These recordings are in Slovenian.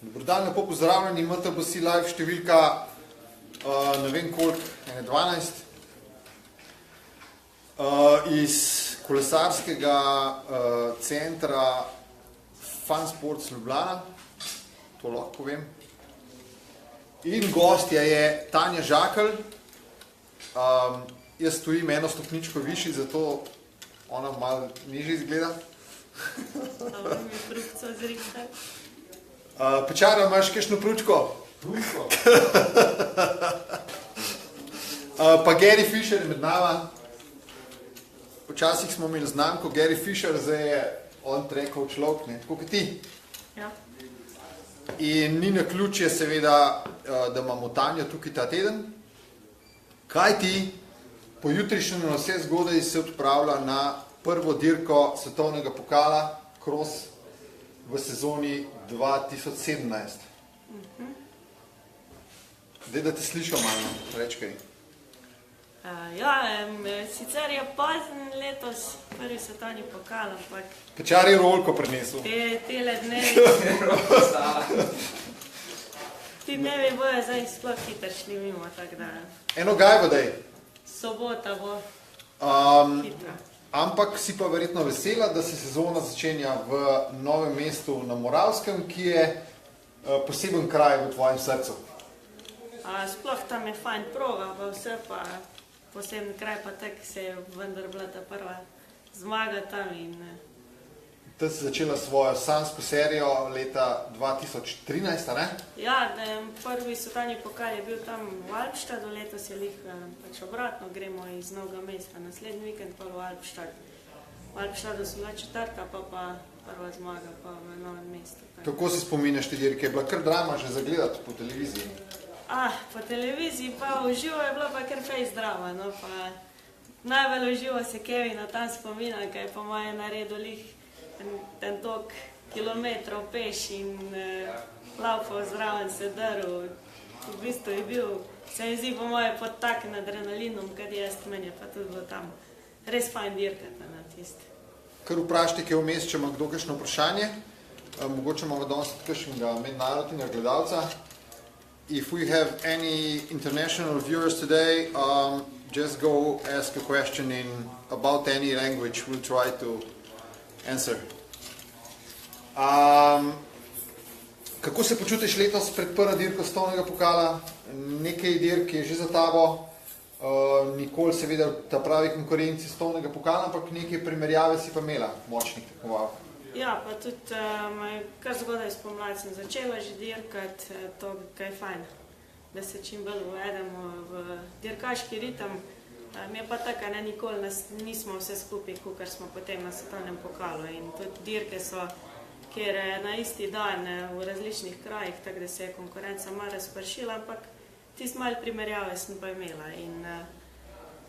Dobrodan, lepo pozdravljeni, MTBC Live številka, ne vem koliko, 12. Iz kolesarskega centra Fun Sports Ljubljana, to lahko povem. In gostja je Tanja Žakelj. Jaz stojim eno stopničko višji, zato ona malo nižje izgleda. Dobro, mi je frukco zrihtal. Pečara, imaš kakšno pručko? Pručko. Pa Gary Fisher je med nama. Včasih smo imeli znamko Gary Fisher, zdaj je on trekov človek, ne, tako kot ti. Ja. In ni naključje seveda, da imamo Tanjo tukaj ta teden. Kaj ti po jutrišnjem na vse zgodaj se odpravlja na prvo dirko svetovnega pokala Cross v sezoni 2017. Daj, da te slišal malo, reč kaj. Sicer je pozen letos prvi svetovni pokal, ampak Pečar je rolko prinesel. tele dnevi, ti dnevi bojo zdaj sploh hitršni mimo, tako da Eno gajbo daj. sobota bo hitra. Ampak si pa verjetno vesela, da se sezona začenja v Novem mestu na Moravskem, ki je poseben kraj v tvojem srcu. Sploh tam je fajn proga, pa vse pa poseben kraj, pa tak se je vendar bila ta prva zmaga tam in Ti si začela svojo sanjsko serijo leta 2013, a ne? ja, prvi svetovni pokal je bil tam v Alpštadu, letos je lih pač obratno, gremo iz Novega mesta, naslednji vikend pa v Alpštad. V Alpštadu so bila četrta, pa prva zmaga pa v Novem mestu. Kako si spominjaš te dirke? Je bila kar drama že zagledati po televiziji? Po televiziji pa v živo je bila pa kar fejs drama, no pa najbolj v živo se Kevina tam spomina, kaj pa moje naredil lih ten tok kilometrov peš in laufal zraven se drl. V bistvu je bil, se mi zdi po moje pod takim adrenalinom, kad jaz, meni je pa tudi bilo tam res fajn dirkati na tisti. Kar vprašajte, kaj vmes, če ima kdo kakšno vprašanje. Mogoče imamo danes kakšnega mednarodnega gledalca. If we have any international viewers today, just go ask a question in about any language. We'll try to answer. Kako se počutiš letos pred prvo dirko svetovnega pokala? Nekaj dirk je že za tabo, nikoli seveda v ta pravi konkurenci svetovnega pokala, ampak nekaj primerjave si pa imela, močnih tekmovalk. Ja, pa tudi kar zgodaj spomladi sem začela že dirkati, to kaj fajn, da se čim bolj uvedemo v dirkaški ritem. Mi je pa tako, ne, nikoli nismo vse skupaj, kakor smo potem na svetovnem pokalu in tudi dirke so, kjer na isti dan v različnih krajih, tako da se je konkurenca malo razpršila, ampak tisto malo primerjave sem pa imela in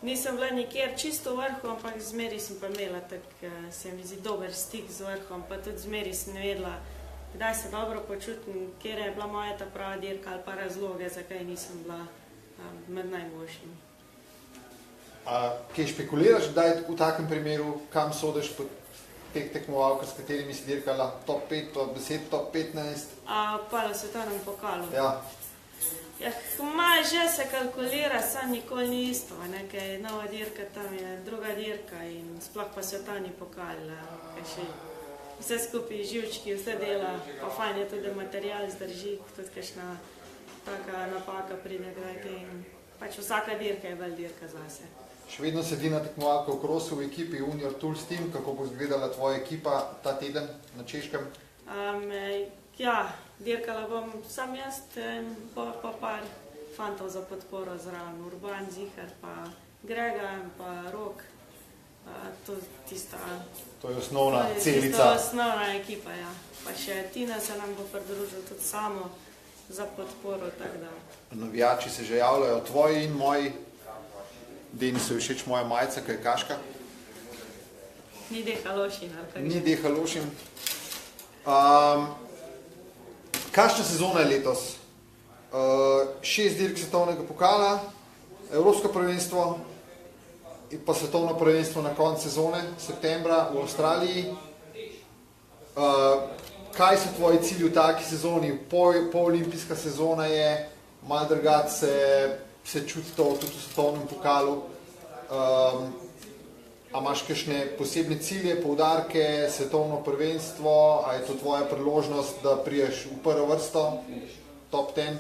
nisem bila nikjer čisto v vrhu, ampak zmeri sem pa imela, tako se mi zdi dober stik z vrhom, pa tudi zmeri sem vedela, kdaj se dobro počutim, kjer je bila moja ta prava dirka ali pa razloge, zakaj nisem bila med najboljšimi. Kaj špekuliraš, kdaj v takem primeru, kam sodiš po teh tekmovalkah, s katerimi si dirkala, top 5, top 10, top 15? Pa na svetovnem pokalu. Ja. Malo že se kalkulira, sam nikoli ni isto, nekaj nova dirka, tam je druga dirka in sploh pa svetovni pokal, kaj še vse skupaj živčki, vse dela, pa fajn je tudi, da material zdrži, tudi kakšna taka napaka pride kdaj in pač vsaka dirka je bolj dirka zase. Še vedno sedi na tekmovalka v krosu v ekipi Unior Tools Team, kako bo izgledala tvoja ekipa ta teden na Češkem? Ja, dirkala bom sam jaz, pa par fantov za podporo zraven, Urban, Zihar, pa Grega, pa Rok, to tista... To je osnovna celica. Tista osnovna ekipa, ja. Pa še Tina se nam bo pridružil tudi samo za podporo, tako da... Navijači se že javljajo, tvoji in moji. Deni se všeč moja majica, kaj je kaška. Ni Deha Lošin, ali kaj? Ni Deha Lošin. Kakšna sezona je letos? 6 dirk svetovnega pokala, Evropsko prvenstvo in pa svetovno prvenstvo na koncu sezone, septembra v Avstraliji. kaj so tvoji cilji v taki sezoni? Olimpijska sezona je, malo drugače se čuti to tudi v svetovnem pokalu. A imaš kakšne posebne cilje, poudarke, svetovno prvenstvo, a je to tvoja priložnost, da priješ v prvo vrsto, top 10?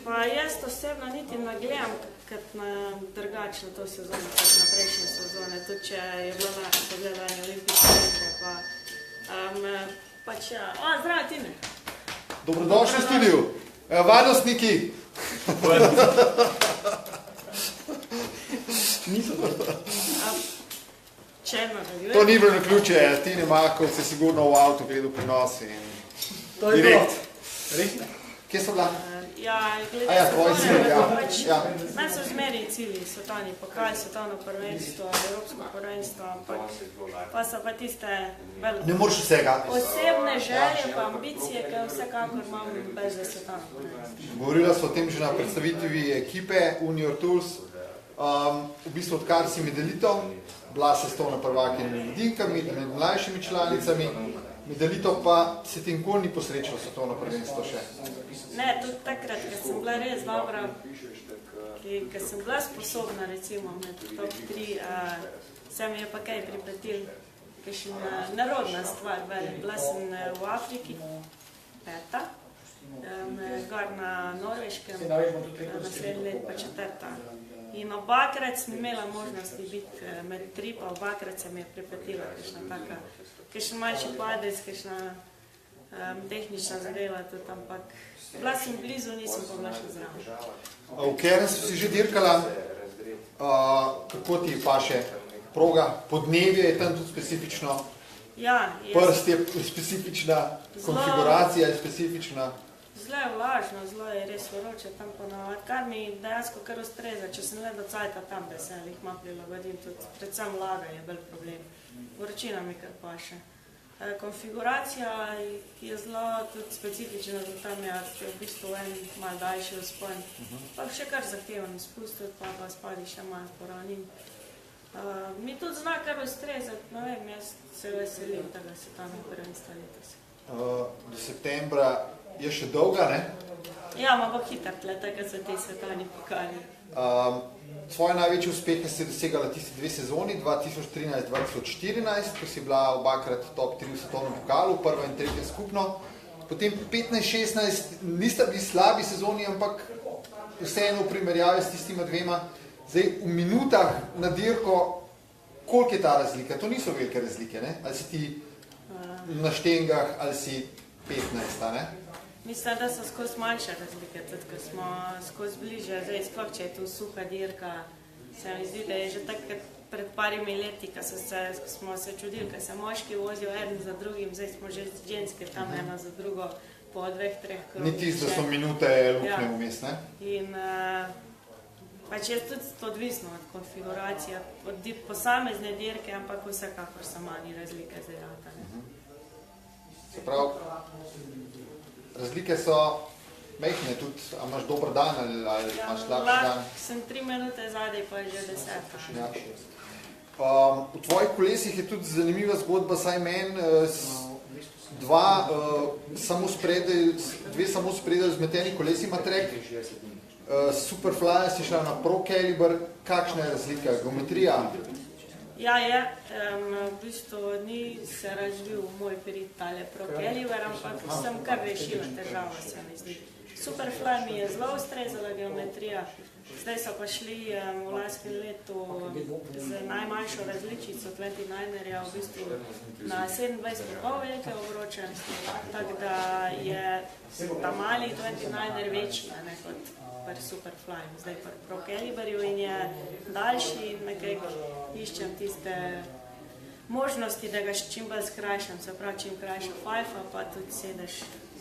Pa jaz osebno niti ne gledam kot na drugačno to sezono, kot na prejšnje sezone, tudi če je bilo naše pogledanje olimpijske igre, pač ja. Zdravo, Tine! Dobrodošli v studiu! Varnostniki! To ni bilo na ključe, Tine Markov se sigurno v avtu gledal prenos in direkt. Kje so bila? Tvoji cilji, ja. Naj so zmeri cilji, svetovni pokal, svetovno prvenstvo, evropsko prvenstvo, ampak pa so pa tiste ne moreš vsega. Osebne želje pa ambicije, ki vsekakor imam bez za svetovno prvenstvo. Govorila so o tem že na predstavitvi ekipe Unior Tools. V bistvu odkar si medalito, bila se svetovna prvakinja med mladinkami, med mlajšimi članicami, medalito pa se ti nikoli ni posrečilo svetovno prvenstvo še. Ne, tudi takrat, ko sem bila res dobra, ko sem bila sposobna recimo med top 3, se mi je pa kaj pripetil, kakšna narodna stvar. Bila sem v Afriki, 5. Gor na Norveškem, naslednji let pa 4. In obakrat sem imela možnosti biti med 3, pa obakrat se mi je pripetila kakšna taka, kakšen manjši padec, kakšna tehnična zadeva tudi, ampak bila sem blizu, nisem pa bila še zraven. V Cairnsu si že dirkala, kako ti paše proga, podnebje je tam tudi specifično, prst je specifična, konfiguracija je specifična. Zelo je vlažno, zelo je res vroče tam ponavadi, kar mi dejansko kar ustreza, če sem le do cajta tam, da se jih malo prilagodim, tudi predvsem vlaga je bolj problem, vročina mi kar paše. Konfiguracija je zelo tudi specifična, da tam je v bistvu en malo daljši vzpon, pa še kar zahteven spust, pa spadi še malo poravnin. Mi tudi zna kar ustrezati, ne vem, jaz se veselim tega svetovnega prvenstva letos. Do septembra je še dolga, ne? Ja, ima pa hitro tle, tako so te svetovni pokali. Svoje največje uspehe si dosegala tisti 2 sezoni, 2013-2014, ko si bila obakrat top 3 v svetovnem pokalu, prva in tretja skupno. Potem 15-16 nista bili slabi sezoni, ampak vseeno v primerjavi s tistima dvema. Zdaj, v minutah na dirko, koliko je ta razlika? To niso velike razlike, ne? Ali si ti na štengah, ali si 15, ne? Mislim, da so skozi manjše razlike, tudi ko smo skozi bliže. Zdaj, sploh, če je tu suha dirka, se mi zdi, da je že tako pred parimi leti, ko smo se čudili, ko se moški vozijo eden za drugim, zdaj smo že ženske tam ena za drugo po 2-3 krogih. Ni tisto, da so minute lukne vmes, ne? In pač je tudi odvisno od konfiguracije, od posamezne dirke, ampak vsekakor so manj razlike zdaj rata. Se pravi, razlike so mehne tudi, a imaš dober dan ali imaš slabši dan? Sem 3 minute zadaj, pa je že 10. V tvojih kolesih je tudi zanimiva zgodba, saj meni, dve samo spredaj zmeteni kolesi ima trek. Superfly si šla na Pro Caliber, kakšna je razlika, geometrija? Ja, je. V bistvu ni se razvil moj prid tale Pro Caliber, ampak sem kar rešila težavo, se mi zdi. Superfly mi je zelo ustrezala geometrija, zdaj so pa šli v lanskem letu z najmanjšo različico 29erja v bistvu na 27,5 velike obroče, tako da je ta mali 29er večji, ne kot pri Superfly, zdaj pri Pro Caliberju in je daljši, nekaj iščem tiste možnosti, da ga čim bolj skrajšam, se pravi čim krajša fajfa, pa tudi sedeš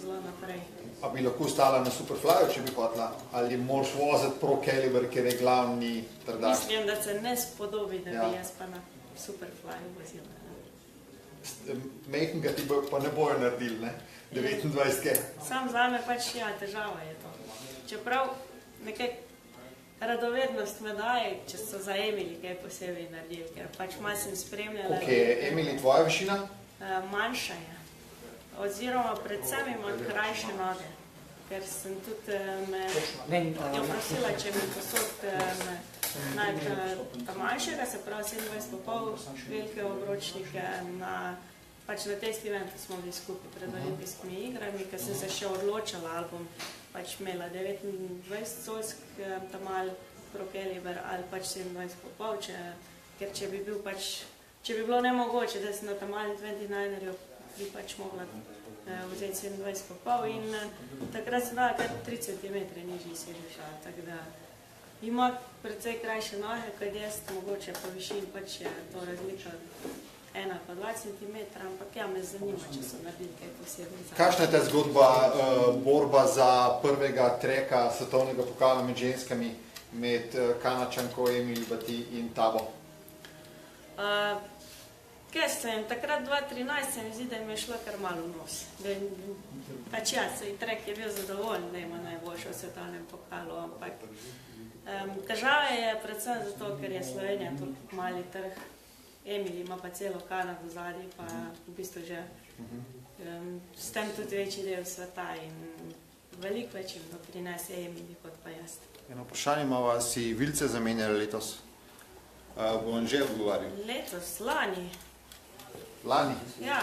zelo naprej. A bi lahko ostala na Superflyju, če bi hotela? Ali moraš voziti Pro Caliber, ker je glavni trdak? Mislim, da se ne spodobi, da bi jaz pa na Superflyju vozila. Mehkega ti pa ne bojo naredili, ne? 29-ke. Sam zame pač, ja, težava je to. Čeprav nekaj radovednost me daje, če so za Emily kaj posebej naredili, ker pač malo sem spremljala. Ok, je Emily tvoja višina? Manjša je. oziroma predvsem imam krajše noge, ker sem tudi me jo prosila, če mi posod najti manjšega, se pravi 27,5 velike obročnike pač na testi eventu smo bili skupaj pred olimpijskimi igrami, ker sem se še odločila, ali bom pač imela 29 colsk tamal prokeliber ali pač 27,5, ker če bi bilo nemogoče, da sem na tamalni 29-erju, bi pač mogla vzeti 27,5 in takrat sem dala kar 3 cm nižji si rešala, tako da ima precej krajše noge, kot jaz, mogoče po višini pač je to razlika 1 pa 2 cm, ampak ja, me zanima, če so naredili kaj posebno. Kakšna je ta zgodba, borba za prvega treka svetovnega pokala med ženskami, med Kanačanko, Emily Bati in tabo? Kaj sem, takrat 2013 se mi zdi, da mi je šlo kar malo v nos. Pač ja, trek je bil zadovoljen, da ima najboljšo v svetovnem pokalu, ampak težava je predvsem zato, ker je Slovenija toliko mali trg. Emily ima pa celo Kanado zadnji, pa v bistvu že s tem tudi večji del sveta in veliko več jim doprinese Emily kot pa jaz. Eno vprašanje imava, si vilce zamenjali letos? Bom že odgovarjal. Letos, lani. Lani? Ja,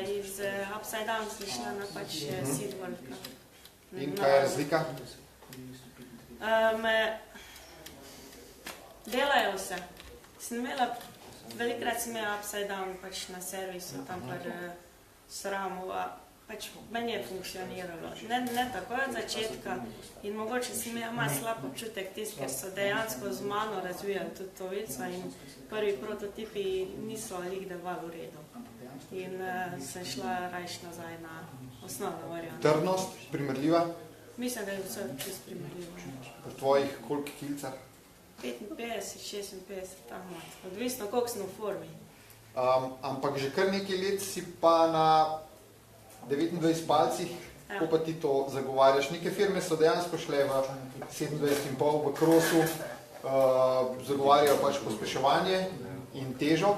iz Upside Down sem šla na pač Seed World Cup. In kaj je razlika? Delajo vse. Sem imela, velikrat sem imela Upside Down pač na servisu, tam par sramu, pač meni je funkcioniralo. Ne tako od začetka in mogoče sem imela malo slab občutek tist, ker so dejansko z mano razvijali tudi to vico in prvi prototipi niso lik delovali v redu. In sem šla rajš nazaj na osnovno varianto. Trdnost, primerljiva? Mislim, da je vse čist primerljivo. V tvojih koliko kilcah? 55, 56, tam mat. Odvisno, koliko sem v formi. Ampak že kar nekaj let si pa na 29 palcih, kako pa ti to zagovarjaš? Neke firme so dejansko šle v 27,5 v krosu, zagovarjajo pač pospeševanje in težo.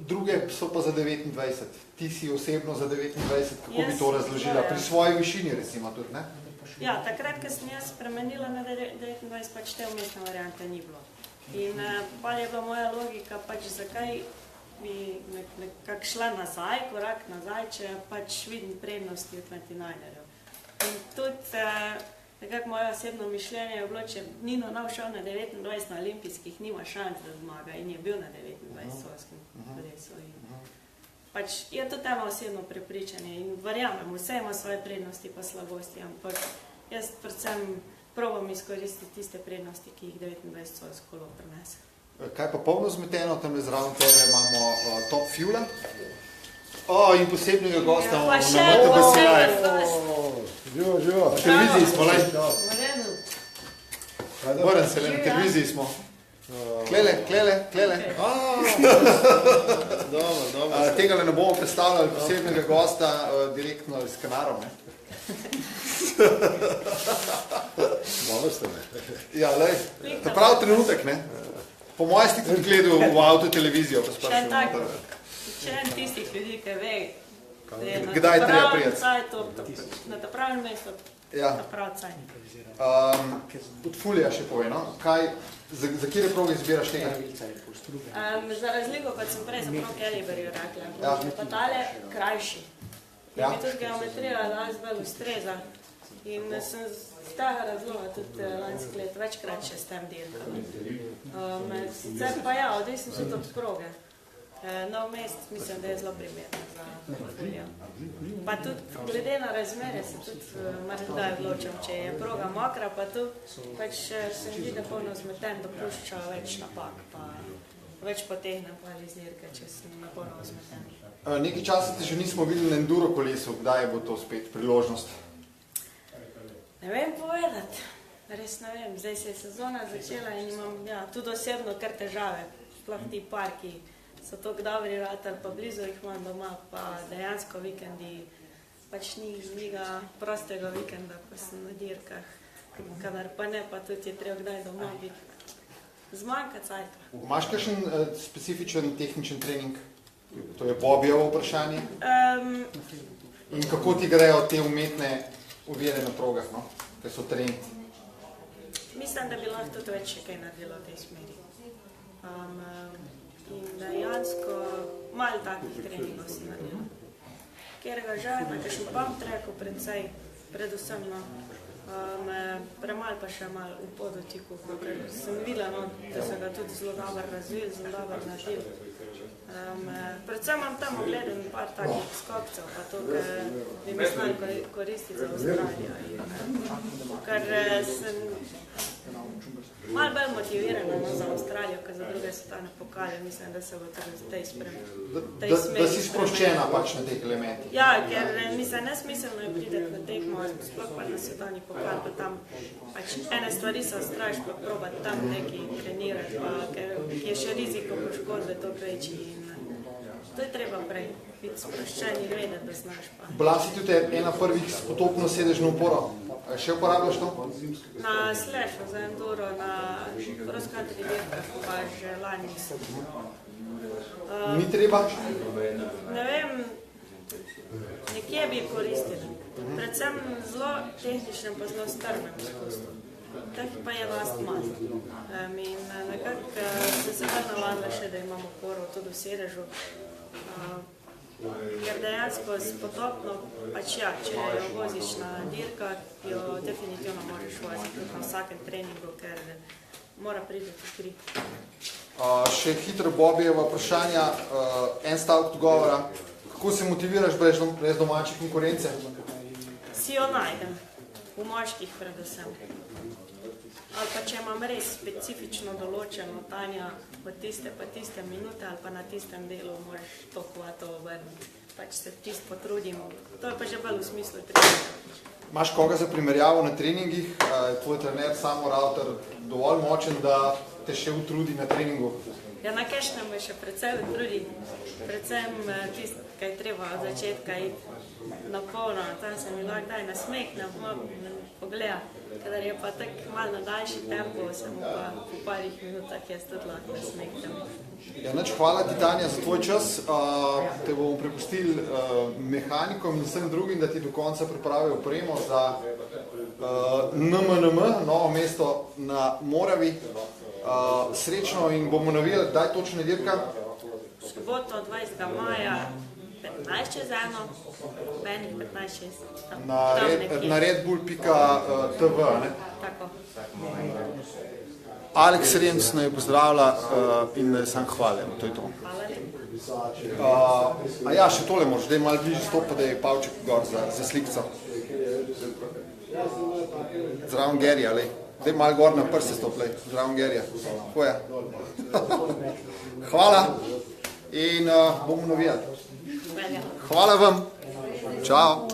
Druge so pa za 29. Ti si osebno za 29, kako bi to razložila? Pri svoji višini recimo tudi, ne? Ja, takrat, ko sem jaz spremenila na 29, pač te umestne variante ni bilo. In pa je bila moja logika, pač zakaj bi nekako šla nazaj, korak nazaj, če pač vidim prednosti v 29-erju. In tudi nekako moje osebno mišljenje je bilo, če Nino Nav šel na 29 na olimpijskih, nima šans, da zmaga in je bil na 29 solskim kolesu. Pač je to tema osebno prepričanje in verjamem, vse ima svoje prednosti pa slabosti, ampak jaz predvsem probam izkoristiti tiste prednosti, ki jih 29 solsko kolo prinese. Kaj pa polno zmeteno, tam zraven tebe imamo Top Fuela. In posebnega gosta na MTBC Live. Živo, živo. Na televiziji smo, lej. V Vrem se, na televiziji smo. Klele. Dobro. Tega ne bomo predstavljali posebnega gosta direktno s Kanarom, ne? Malo ste me. Ja, lej, ta prav trenutek, ne? Po mojem si tudi gledal v avtotelevizijo. Še en tistih ljudi, ki ve, da je Kdaj na treba pravem priti? cajtu, na ta pravem mestu, Ja. na prav cajt. Od Fulija še povej, no? Za kjere proge izbiraš tega? Za razliko, kot sem prej za Pro Caliberju rekla, Ja. je pa tale krajši. In Ja. mi tudi geometrija danes bolj ustreza. In sem z tega razloga tudi lanski let večkrat še s tem dirkala. Sicer pa ja, odvisno tudi od proge. Nov mest mislim, da je zelo primerno za Fulija. Pa tudi glede na razmere se tudi marsikdaj odločam, če je proga mokra, pa tu pač se mi zdi, da polno zmeten dopušča več napak, pa več potegnem pa iz dirke, če sem na polno zmeten. Nekaj časa te že nismo videli na enduro kolesu, kdaj bo to spet priložnost? Ne vem povedati, res ne vem. Zdaj se je sezona začela in imam tudi osebno kar težave. Sploh ti parki so toliko dobri ratali, pa blizu jih imam doma, pa dejansko vikendi, pač ni žliga prostega vikenda, ko sem na dirkah. Kadar pa ne, pa tudi je treba kdaj doma biti. Zmanjka cajta. Imaš kakšen specifičen tehničen trening? To je Bobjevo vprašanje. In kako ti grejo te umetne ovire na progah, no? Kaj so trendi? Mislim, da bi lahko tudi več še kaj naredilo v tej smeri. In dejansko malo takih treningov si naredilo. Ker ga žal na kakšen pump tracku predvsem, no, premalo pa še malo v podotiku, ker sem videla, no, da so ga tudi zelo dobro razvili, zelo dobro naredili. Predvsem imam tam ogledam par takih skokcev, pa to, ker bi mi znali koristiti za Avstralijo. Ker sem malo bolj motivirana za Avstralijo, kot za druge svetovne pokale. Mislim, da se bo tudi v tej smeri. Da si sproščena pač na teh elementih. Ja, ker mislim, nesmiselno je prideti v tekmo, sploh pa na svetovni pokal, pa tam pač ene stvari se ostraš, pa probati tam neki trenirati, pa ker je še riziko poškodbe toliko večji. To je treba prej biti sproščen in vedeti, da znaš pa. Bila si tudi ena prvih s potopno sedežno uporo. Še uporabljaš to? Na slashu za enduro, na cross country dirkah, pa že lani sem. Ni treba? Ne vem, nekje bi koristili. Predvsem zelo tehničnem pa zelo strmem izkustvu. Tak pa je dost malo. In nekako sem se kar navadila še, da imam oporo tudi v sedežu. Ker dejansko s potopno, pač ja, če jo voziš na dirkah, jo definitivno moraš voziti tudi na vsakem treningu, ker mora priti v kri. Še hitro Bobijeva vprašanja, en stavek odgovora. Kako se motiviraš brez domače konkurence? Si jo najdem, v moških predvsem. Ali pa če imam res specifično določeno Tanja v tiste pa tiste minute ali pa na tistem delu moraš to hvato obrniti. Pač se čisto potrudim. To je pa že bolj v smislu treninga. Imaš koga za primerjavo na treningih? Je tvoj trener Samo Ravter dovolj močen, da te še utrudi na treningu? Ja, na kakšnem me še precej utrudi. Predvsem tisto, kaj treba od začetka iti na polno. Tam se mi lahko daj nasmehnem, pogleda. Kadar je pa tako malo na daljši tempo, sem pa v parih minutah jaz tudi lahko nasmehnem. Ja, nič, hvala ti, Tanja, za tvoj čas. Te bomo prepustili mehanikom in vsem drugim, da ti do konca pripravijo opremo za NMNM, Novo mesto na Moravi. Srečno in bomo navijali, kdaj točno dirka? Soboto 20. maja, 15 čez 1, venih 15 čez. Na redbull.tv, ne? Tako. Aleks Remc naj pozdravlja in naj sam hvalim, to je to. Hvala. Ja, še tole moraš, da je malo bližje stopa, da je Pavček gor za slikco. Zdravom Gerija, lej. Da je malo gor na prste stoplej, zdravom Gerija. Hoja. Hvala in bomo navijali. Hvala vam. Čau.